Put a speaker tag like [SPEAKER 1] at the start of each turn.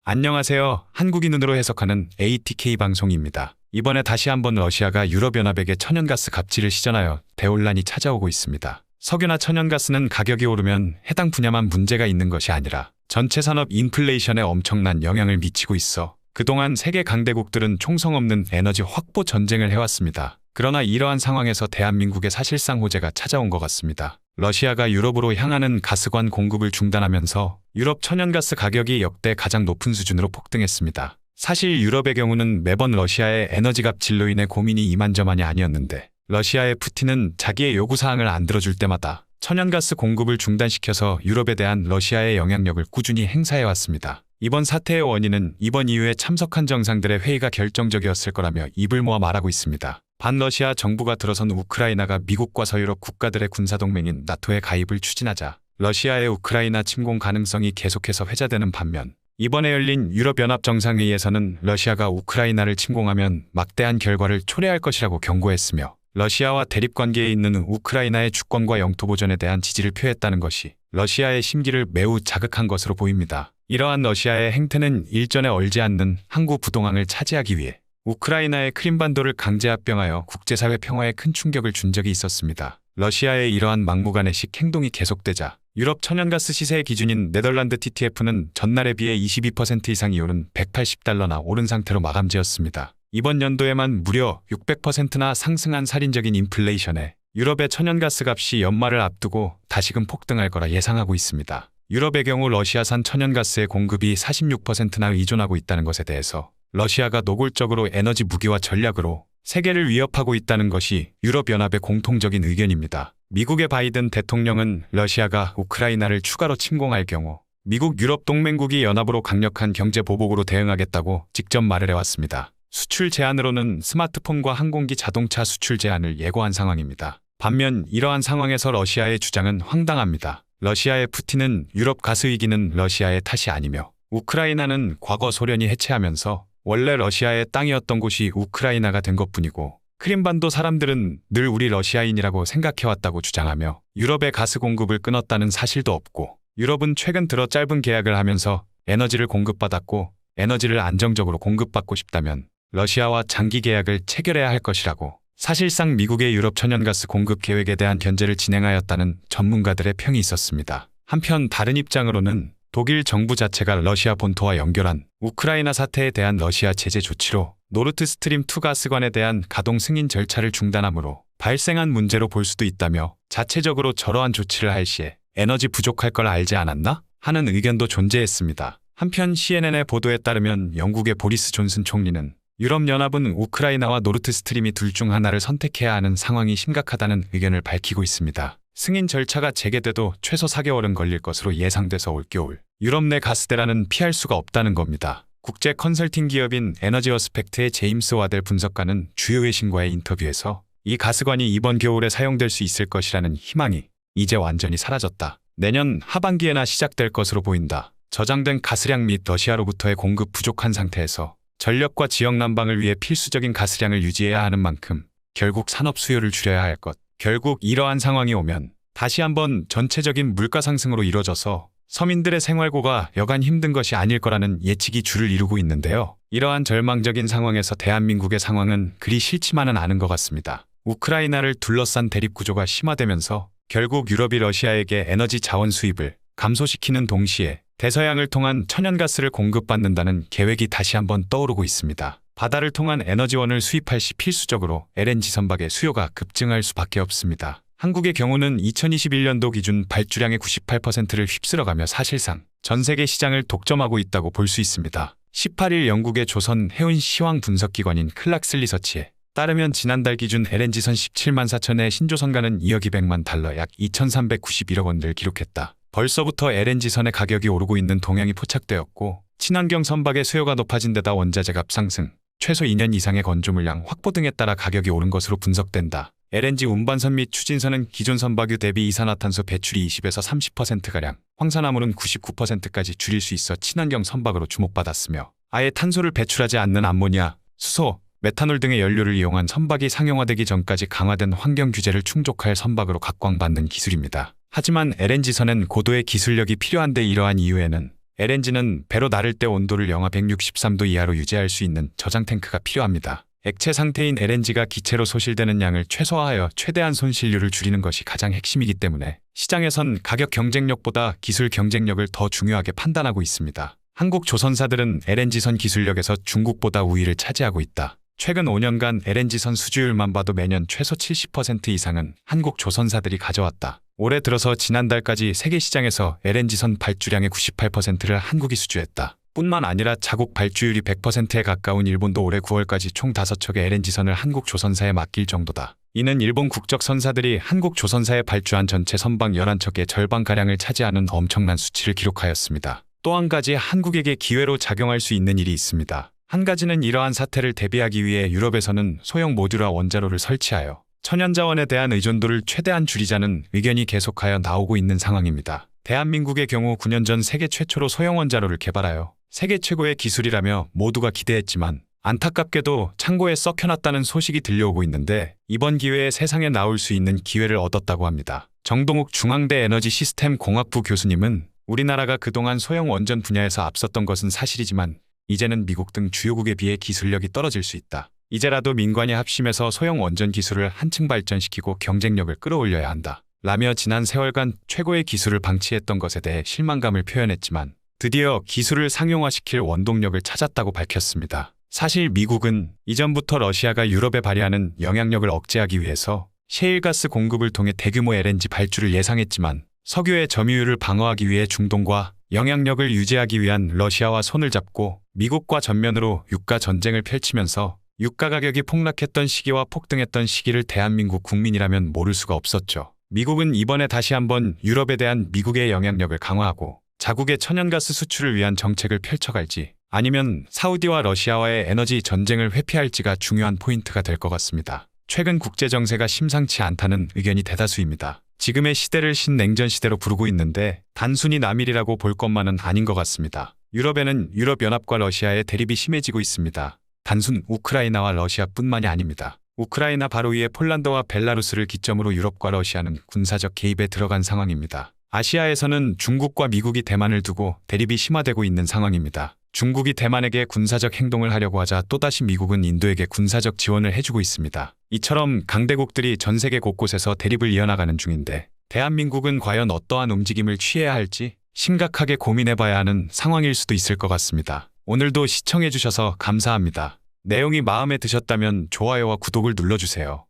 [SPEAKER 1] 안녕하세요. 한국인 눈으로 해석하는 ATK 방송입니다. 이번에 다시 한번 러시아가 유럽연합에게 천연가스 갑질을 시전하여 대혼란이 찾아오고 있습니다. 석유나 천연가스는 가격이 오르면 해당 분야만 문제가 있는 것이 아니라 전체 산업 인플레이션에 엄청난 영향을 미치고 있어 그동안 세계 강대국들은 총성 없는 에너지 확보 전쟁을 해왔습니다. 그러나 이러한 상황에서 대한민국의 사실상 호재가 찾아온 것 같습니다. 러시아가 유럽으로 향하는 가스관 공급을 중단하면서 유럽 천연가스 가격이 역대 가장 높은 수준으로 폭등했습니다. 사실 유럽의 경우는 매번 러시아의 에너지 갑질로 인해 고민이 이만저만이 아니었는데 러시아의 푸틴은 자기의 요구사항을 안 들어줄 때마다 천연가스 공급을 중단시켜서 유럽에 대한 러시아의 영향력을 꾸준히 행사해왔습니다. 이번 사태의 원인은 이번 이후에 참석한 정상들의 회의가 결정적이었을 거라며 입을 모아 말하고 있습니다. 반러시아 정부가 들어선 우크라이나가 미국과 서유럽 국가들의 군사동맹인 나토에 가입을 추진하자 러시아의 우크라이나 침공 가능성이 계속해서 회자되는 반면 이번에 열린 유럽연합 정상회의에서는 러시아가 우크라이나를 침공하면 막대한 결과를 초래할 것이라고 경고했으며 러시아와 대립관계에 있는 우크라이나의 주권과 영토 보전에 대한 지지를 표했다는 것이 러시아의 심기를 매우 자극한 것으로 보입니다. 이러한 러시아의 행태는 일전에 얼지 않는 항구 부동항을 차지하기 위해 우크라이나의 크림반도를 강제 합병하여 국제사회 평화에 큰 충격을 준 적이 있었습니다. 러시아의 이러한 막무가내식 행동이 계속되자 유럽 천연가스 시세의 기준인 네덜란드 TTF는 전날에 비해 22% 이상이 오른 $180나 오른 상태로 마감지었습니다. 이번 연도에만 무려 600%나 상승한 살인적인 인플레이션에 유럽의 천연가스 값이 연말을 앞두고 다시금 폭등할 거라 예상하고 있습니다. 유럽의 경우 러시아산 천연가스의 공급이 46%나 의존하고 있다는 것에 대해서 러시아가 노골적으로 에너지 무기화 전략으로 세계를 위협하고 있다는 것이 유럽연합의 공통적인 의견입니다. 미국의 바이든 대통령은 러시아가 우크라이나를 추가로 침공할 경우 미국 유럽 동맹국이 연합으로 강력한 경제 보복으로 대응하겠다고 직접 말을 해왔습니다. 수출 제한으로는 스마트폰과 항공기 자동차 수출 제한을 예고한 상황입니다. 반면 이러한 상황에서 러시아의 주장은 황당합니다. 러시아의 푸틴은 유럽 가스 위기는 러시아의 탓이 아니며 우크라이나는 과거 소련이 해체하면서 원래 러시아의 땅이었던 곳이 우크라이나가 된 것뿐이고 크림반도 사람들은 늘 우리 러시아인이라고 생각해왔다고 주장하며 유럽의 가스 공급을 끊었다는 사실도 없고 유럽은 최근 들어 짧은 계약을 하면서 에너지를 공급받았고 에너지를 안정적으로 공급받고 싶다면 러시아와 장기 계약을 체결해야 할 것이라고 사실상 미국의 유럽 천연가스 공급 계획에 대한 견제를 진행하였다는 전문가들의 평이 있었습니다. 한편 다른 입장으로는 독일 정부 자체가 러시아 본토와 연결한 우크라이나 사태에 대한 러시아 제재 조치로 노르트스트림2 가스관에 대한 가동 승인 절차를 중단함으로 발생한 문제로 볼 수도 있다며 자체적으로 저러한 조치를 할 시에 에너지 부족할 걸 알지 않았나? 하는 의견도 존재했습니다. 한편 CNN의 보도에 따르면 영국의 보리스 존슨 총리는 유럽연합은 우크라이나와 노르트스트림이 둘 중 하나를 선택해야 하는 상황이 심각하다는 의견을 밝히고 있습니다. 승인 절차가 재개돼도 최소 4개월은 걸릴 것으로 예상돼서 올겨울 유럽 내 가스대란은 피할 수가 없다는 겁니다. 국제 컨설팅 기업인 에너지어스펙트의 제임스 와델 분석가는 주요 외신과의 인터뷰에서 이 가스관이 이번 겨울에 사용될 수 있을 것이라는 희망이 이제 완전히 사라졌다. 내년 하반기에나 시작될 것으로 보인다. 저장된 가스량 및 러시아로부터의 공급 부족한 상태에서 전력과 지역 난방을 위해 필수적인 가스량을 유지해야 하는 만큼 결국 산업 수요를 줄여야 할 것. 결국 이러한 상황이 오면 다시 한번 전체적인 물가 상승으로 이뤄져서 서민들의 생활고가 여간 힘든 것이 아닐 거라는 예측이 줄을 이루고 있는데요. 이러한 절망적인 상황에서 대한민국의 상황은 그리 싫지만은 않은 것 같습니다. 우크라이나를 둘러싼 대립구조가 심화되면서 결국 유럽이 러시아에게 에너지 자원 수입을 감소시키는 동시에 대서양을 통한 천연가스를 공급받는다는 계획이 다시 한번 떠오르고 있습니다. 바다를 통한 에너지원을 수입할 시 필수적으로 LNG 선박의 수요가 급증할 수밖에 없습니다. 한국의 경우는 2021년도 기준 발주량의 98%를 휩쓸어가며 사실상 전 세계 시장을 독점하고 있다고 볼 수 있습니다. 18일 영국의 조선 해운 시황 분석기관인 클락스 리서치에 따르면 지난달 기준 LNG선 17만 4천의 신조선가는 2억 2백만 달러 약 2,391억 원을 기록했다. 벌써부터 LNG선의 가격이 오르고 있는 동향이 포착되었고 친환경 선박의 수요가 높아진 데다 원자재 값 상승, 최소 2년 이상의 건조 물량 확보 등에 따라 가격이 오른 것으로 분석된다. LNG 운반선 및 추진선은 기존 선박유 대비 이산화탄소 배출이 20에서 30%가량, 황산화물은 99%까지 줄일 수 있어 친환경 선박으로 주목받았으며 아예 탄소를 배출하지 않는 암모니아, 수소, 메탄올 등의 연료를 이용한 선박이 상용화되기 전까지 강화된 환경 규제를 충족할 선박으로 각광받는 기술입니다. 하지만 LNG선엔 고도의 기술력이 필요한데 이러한 이유에는 LNG는 배로 나를 때 온도를 영하 163도 이하로 유지할 수 있는 저장 탱크가 필요합니다. 액체 상태인 LNG가 기체로 소실되는 양을 최소화하여 최대한 손실률을 줄이는 것이 가장 핵심이기 때문에 시장에선 가격 경쟁력보다 기술 경쟁력을 더 중요하게 판단하고 있습니다. 한국 조선사들은 LNG선 기술력에서 중국보다 우위를 차지하고 있다. 최근 5년간 LNG선 수주율만 봐도 매년 최소 70% 이상은 한국 조선사들이 가져왔다. 올해 들어서 지난달까지 세계 시장에서 LNG선 발주량의 98%를 한국이 수주했다. 뿐만 아니라 자국 발주율이 100%에 가까운 일본도 올해 9월까지 총 5척의 LNG선을 한국 조선사에 맡길 정도다. 이는 일본 국적 선사들이 한국 조선사에 발주한 전체 선박 11척의 절반가량을 차지하는 엄청난 수치를 기록하였습니다. 또 한 가지 한국에게 기회로 작용할 수 있는 일이 있습니다. 한 가지는 이러한 사태를 대비하기 위해 유럽에서는 소형 모듈화 원자로를 설치하여 천연자원에 대한 의존도를 최대한 줄이자는 의견이 계속하여 나오고 있는 상황입니다. 대한민국의 경우 9년 전 세계 최초로 소형 원자로를 개발하여 세계 최고의 기술이라며 모두가 기대했지만 안타깝게도 창고에 썩혀놨다는 소식이 들려오고 있는데 이번 기회에 세상에 나올 수 있는 기회를 얻었다고 합니다. 정동욱 중앙대 에너지 시스템 공학부 교수님은 우리나라가 그동안 소형 원전 분야에서 앞섰던 것은 사실이지만 이제는 미국 등 주요국에 비해 기술력이 떨어질 수 있다. 이제라도 민관이 합심해서 소형 원전 기술을 한층 발전시키고 경쟁력을 끌어올려야 한다. 라며 지난 세월간 최고의 기술을 방치했던 것에 대해 실망감을 표현했지만 드디어 기술을 상용화시킬 원동력을 찾았다고 밝혔습니다. 사실 미국은 이전부터 러시아가 유럽에 발휘하는 영향력을 억제하기 위해서 셰일가스 공급을 통해 대규모 LNG 발주를 예상했지만 석유의 점유율을 방어하기 위해 중동과 영향력을 유지하기 위한 러시아와 손을 잡고 미국과 전면으로 유가 전쟁을 펼치면서 유가 가격이 폭락했던 시기와 폭등했던 시기를 대한민국 국민이라면 모를 수가 없었죠. 미국은 이번에 다시 한번 유럽에 대한 미국의 영향력을 강화하고 자국의 천연가스 수출을 위한 정책을 펼쳐갈지 아니면 사우디와 러시아와의 에너지 전쟁을 회피할지가 중요한 포인트가 될 것 같습니다. 최근 국제 정세가 심상치 않다는 의견이 대다수입니다. 지금의 시대를 신냉전 시대로 부르고 있는데 단순히 남일이라고 볼 것만은 아닌 것 같습니다. 유럽에는 유럽연합과 러시아의 대립이 심해지고 있습니다. 단순 우크라이나와 러시아뿐만이 아닙니다. 우크라이나 바로 위에 폴란드와 벨라루스를 기점으로 유럽과 러시아는 군사적 개입에 들어간 상황입니다. 아시아에서는 중국과 미국이 대만을 두고 대립이 심화되고 있는 상황입니다. 중국이 대만에게 군사적 행동을 하려고 하자 또다시 미국은 인도에게 군사적 지원을 해주고 있습니다. 이처럼 강대국들이 전 세계 곳곳에서 대립을 이어나가는 중인데 대한민국은 과연 어떠한 움직임을 취해야 할지 심각하게 고민해봐야 하는 상황일 수도 있을 것 같습니다. 오늘도 시청해주셔서 감사합니다. 내용이 마음에 드셨다면 좋아요와 구독을 눌러주세요.